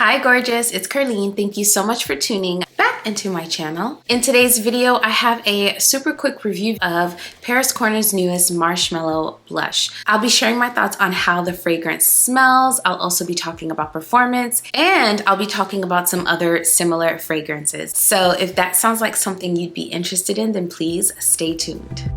Hi gorgeous, it's Ker-leen. Thank you so much for tuning back into my channel. In today's video, I have a super quick review of Paris Corner's newest Marshmallow Blush. I'll be sharing my thoughts on how the fragrance smells. I'll also be talking about performance, and I'll be talking about some other similar fragrances. So if that sounds like something you'd be interested in, then please stay tuned.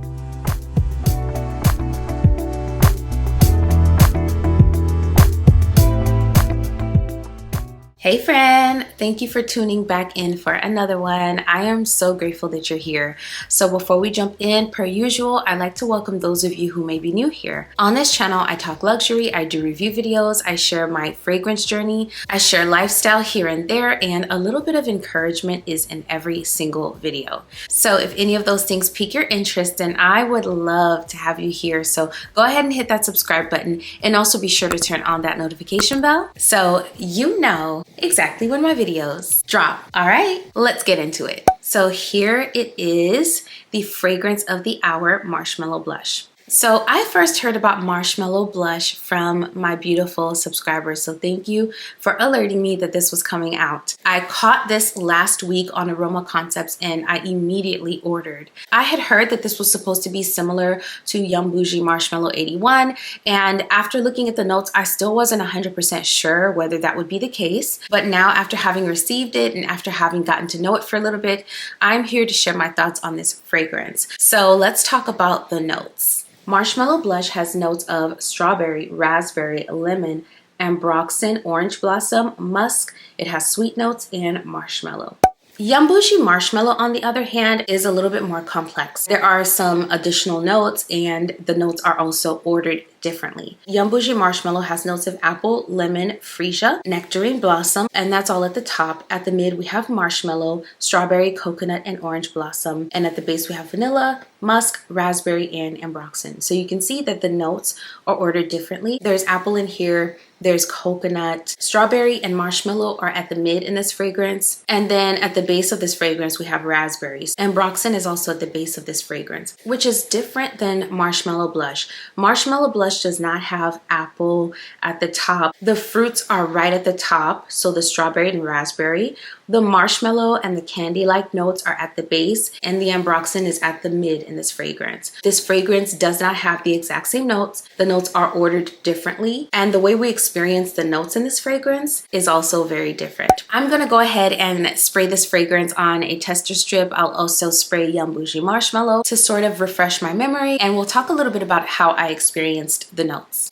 Hey friend, thank you for tuning back in for another one. I am so grateful that you're here. So before we jump in, per usual, I'd like to welcome those of you who may be new here. On this channel, I talk luxury, I do review videos, I share my fragrance journey, I share lifestyle here and there, and a little bit of encouragement is in every single video. So if any of those things pique your interest, then I would love to have you here. So go ahead and hit that subscribe button, and also be sure to turn on that notification bell so you know exactly when my videos drop. All right, let's get into it. So here it is, the fragrance of the hour, Marshmallow Blush. So I first heard about Marshmallow Blush from my beautiful subscribers, so thank you for alerting me that this was coming out. I caught this last week on Aroma Concepts and I immediately ordered. I had heard that this was supposed to be similar to Yum Boujee Marshmallow 81, and after looking at the notes, I still wasn't 100% sure whether that would be the case. But now, after having received it and after having gotten to know it for a little bit, I'm here to share my thoughts on this fragrance. So let's talk about the notes. Marshmallow Blush has notes of strawberry, raspberry, lemon, ambroxan, orange blossom, musk. It has sweet notes and marshmallow. Yum Boujee Marshmallow, on the other hand, is a little bit more complex. There are some additional notes, and the notes are also ordered differently. Yum Boujee Marshmallow has notes of apple, lemon, freesia, nectarine, blossom, and that's all at the top. At the mid, we have marshmallow, strawberry, coconut, and orange blossom. And at the base, we have vanilla, musk, raspberry, and ambroxan. So you can see that the notes are ordered differently. There's apple in here, there's coconut, strawberry, and marshmallow are at the mid in this fragrance. And then at the base of this fragrance, we have raspberries. Ambroxan is also at the base of this fragrance, which is different than Marshmallow Blush. Marshmallow Blush does not have apple at the top. The fruits are right at the top, so the strawberry and raspberry. The marshmallow and the candy-like notes are at the base, and the ambroxan is at the mid in this fragrance. This fragrance does not have the exact same notes. The notes are ordered differently, and the way we experience the notes in this fragrance is also very different. I'm gonna go ahead and spray this fragrance on a tester strip. I'll also spray Yum Boujee Marshmallow to sort of refresh my memory, and we'll talk a little bit about how I experienced the notes.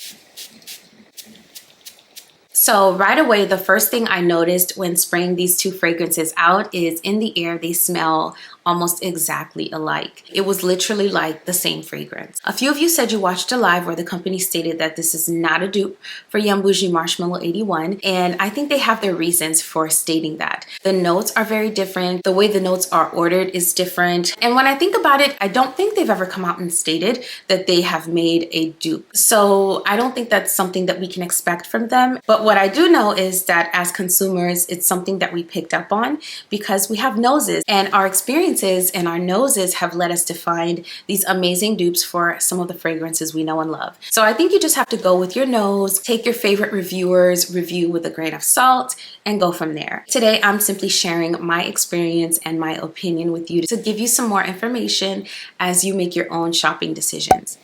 So right away, the first thing I noticed when spraying these two fragrances out is in the air, they smell almost exactly alike. It was literally like the same fragrance. A few of you said you watched a live where the company stated that this is not a dupe for Yum Boujee Marshmallow 81, and I think they have their reasons for stating that. The notes are very different. The way the notes are ordered is different. And when I think about it, I don't think they've ever come out and stated that they have made a dupe. So I don't think that's something that we can expect from them. But what I do know is that as consumers, it's something that we picked up on because we have noses, and our experiences and our noses have led us to find these amazing dupes for some of the fragrances we know and love. So I think you just have to go with your nose, take your favorite reviewers' review with a grain of salt, and go from there. Today, I'm simply sharing my experience and my opinion with you to give you some more information as you make your own shopping decisions.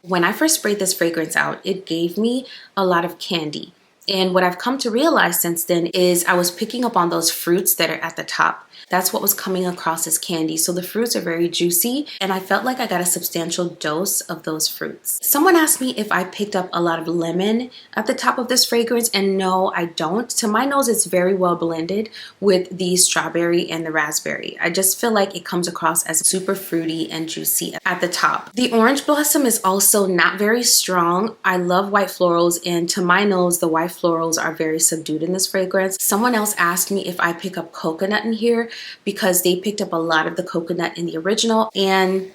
When I first sprayed this fragrance out, it gave me a lot of candy. And what I've come to realize since then is I was picking up on those fruits that are at the top. That's what was coming across as candy. So the fruits are very juicy, and I felt like I got a substantial dose of those fruits. Someone asked me if I picked up a lot of lemon at the top of this fragrance, and no, I don't. To my nose, it's very well blended with the strawberry and the raspberry. I just feel like it comes across as super fruity and juicy at the top. The orange blossom is also not very strong. I love white florals, and to my nose, the white florals are very subdued in this fragrance. Someone else asked me if I pick up coconut in here because they picked up a lot of the coconut in the original, and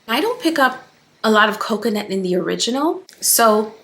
I don't pick up a lot of coconut in the original. So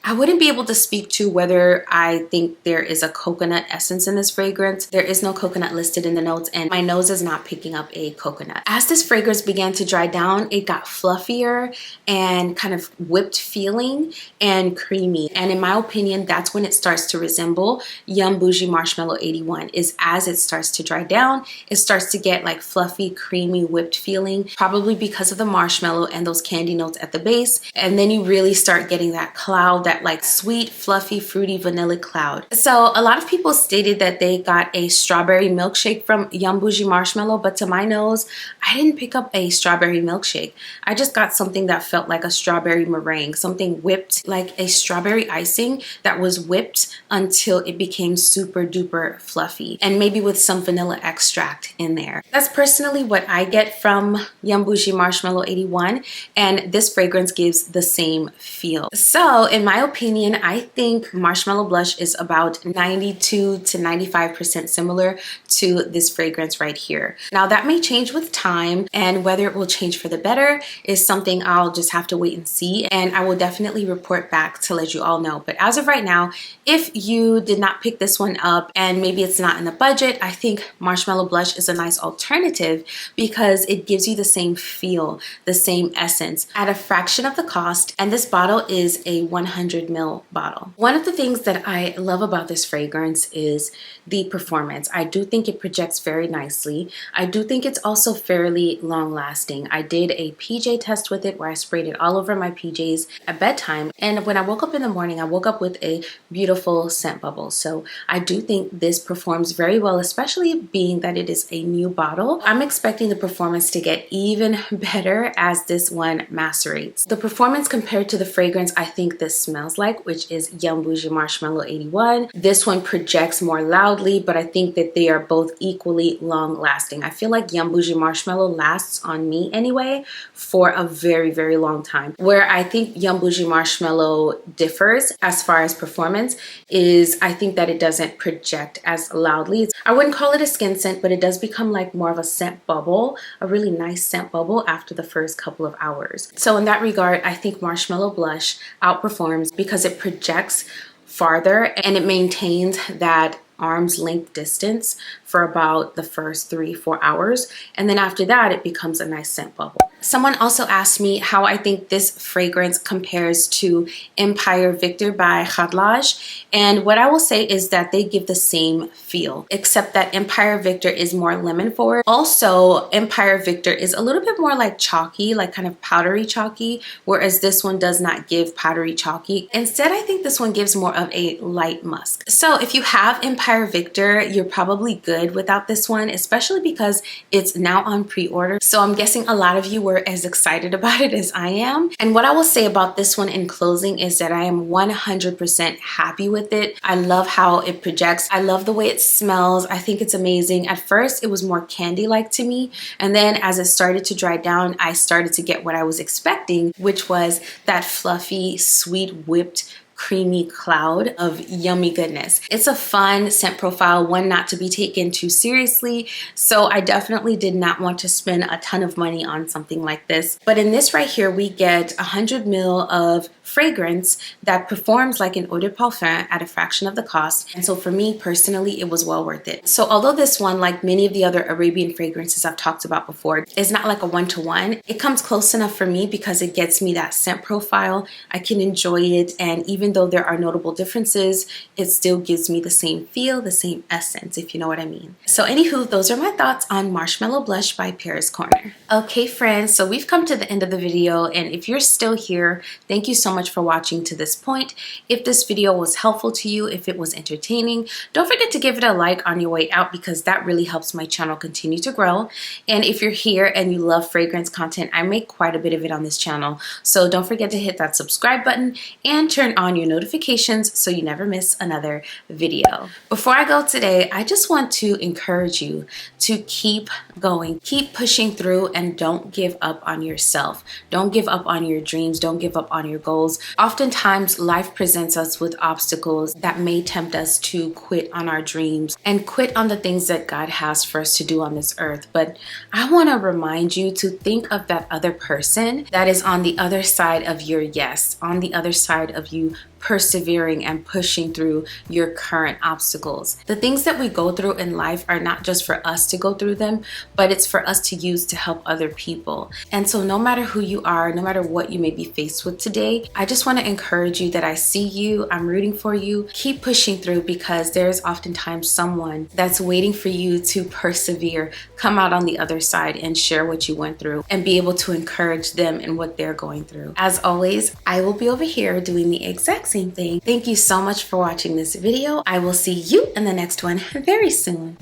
I wouldn't be able to speak to whether I think there is a coconut essence in this fragrance. There is no coconut listed in the notes, and my nose is not picking up a coconut. As this fragrance began to dry down, it got fluffier and kind of whipped feeling and creamy. And in my opinion, that's when it starts to resemble Yum Boujee Marshmallow 81, is as it starts to dry down, it starts to get like fluffy, creamy, whipped feeling, probably because of the marshmallow and those candy notes at the base. And then you really start getting that cloud, that like sweet, fluffy, fruity vanilla cloud. So a lot of people stated that they got a strawberry milkshake from Yum Boujee Marshmallow, but to my nose, I didn't pick up a strawberry milkshake. I just got something that felt like a strawberry meringue, something whipped, like a strawberry icing that was whipped until it became super duper fluffy, and maybe with some vanilla extract in there. That's personally what I get from Yum Boujee Marshmallow 81, and this fragrance gives the same feel. So in my opinion, I think Marshmallow Blush is about 92 to 95% similar to this fragrance right here. Now that may change with time, and whether it will change for the better is something I'll just have to wait and see, and I will definitely report back to let you all know. But as of right now, if you did not pick this one up and maybe it's not in the budget, I think Marshmallow Blush is a nice alternative because it gives you the same feel, the same essence at a fraction of the cost, and this bottle is a 100 ml bottle. One of the things that I love about this fragrance is the performance. I do think it projects very nicely. I do think it's also fairly long lasting. I did a PJ test with it where I sprayed it all over my PJs at bedtime, and when I woke up in the morning, I woke up with a beautiful scent bubble. So I do think this performs very well, especially being that it is a new bottle. I'm expecting the performance to get even better as this one macerates. The performance compared to the fragrance I think this smells like, which is Yum Boujee Marshmallow 81, this one projects more loudly, but I think that they are both equally long lasting. I feel like Yum Boujee Marshmallow lasts on me anyway for a very, very long time. Where I think Yum Boujee Marshmallow differs as far as performance is I think that it doesn't project as loudly. I wouldn't call it a skin scent, but it does become like more of a scent bubble, a really nice scent bubble after the first couple of hours. So in that regard, I think Marshmallow Blush outperforms because it projects farther and it maintains that arm's length distance for about the first 3-4 hours, and then after that it becomes a nice scent bubble. Someone also asked me how I think this fragrance compares to Empire Victor by Khadlaj, and what I will say is that they give the same feel, except that Empire Victor is more lemon forward. Also, Empire Victor is a little bit more like chalky, like kind of powdery chalky, whereas this one does not give powdery chalky. Instead, I think this one gives more of a light musk. So if you have Empire Victor, you're probably good without this one, especially because it's now on pre-order. So I'm guessing a lot of you were as excited about it as I am. And what I will say about this one in closing is that I am 100% happy with it. I love how it projects. I love the way it smells. I think it's amazing. At first, it was more candy-like to me. And then as it started to dry down, I started to get what I was expecting, which was that fluffy, sweet, whipped creamy cloud of yummy goodness. It's a fun scent profile, one not to be taken too seriously, so I definitely did not want to spend a ton of money on something like this. But in this right here, we get 100 ml of fragrance that performs like an eau de parfum at a fraction of the cost, and so for me personally, it was well worth it. So although this one, like many of the other Arabian fragrances I've talked about before, is not like a one-to-one, it comes close enough for me because it gets me that scent profile. I can enjoy it, and even though there are notable differences, it still gives me the same feel, the same essence, if you know what I mean. So anywho, those are my thoughts on Marshmallow Blush by Paris Corner. Okay friends, so we've come to the end of the video, and if you're still here, thank you so much for watching to this point. If this video was helpful to you, if it was entertaining, don't forget to give it a like on your way out because that really helps my channel continue to grow. And if you're here and you love fragrance content, I make quite a bit of it on this channel, so don't forget to hit that subscribe button and turn on your notifications so you never miss another video. Before I go today, I just want to encourage you to keep going, keep pushing through, and don't give up on yourself. Don't give up on your dreams. Don't give up on your goals. Oftentimes, life presents us with obstacles that may tempt us to quit on our dreams and quit on the things that God has for us to do on this earth. But I want to remind you to think of that other person that is on the other side of your yes, on the other side of you persevering and pushing through your current obstacles. The things that we go through in life are not just for us to go through them, but it's for us to use to help other people. And so no matter who you are, no matter what you may be faced with today, I just want to encourage you that I see you, I'm rooting for you. Keep pushing through, because there's oftentimes someone that's waiting for you to persevere, come out on the other side and share what you went through and be able to encourage them in what they're going through. As always, I will be over here doing the exact same thing. Thank you so much for watching this video. I will see you in the next one very soon.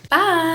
Bye.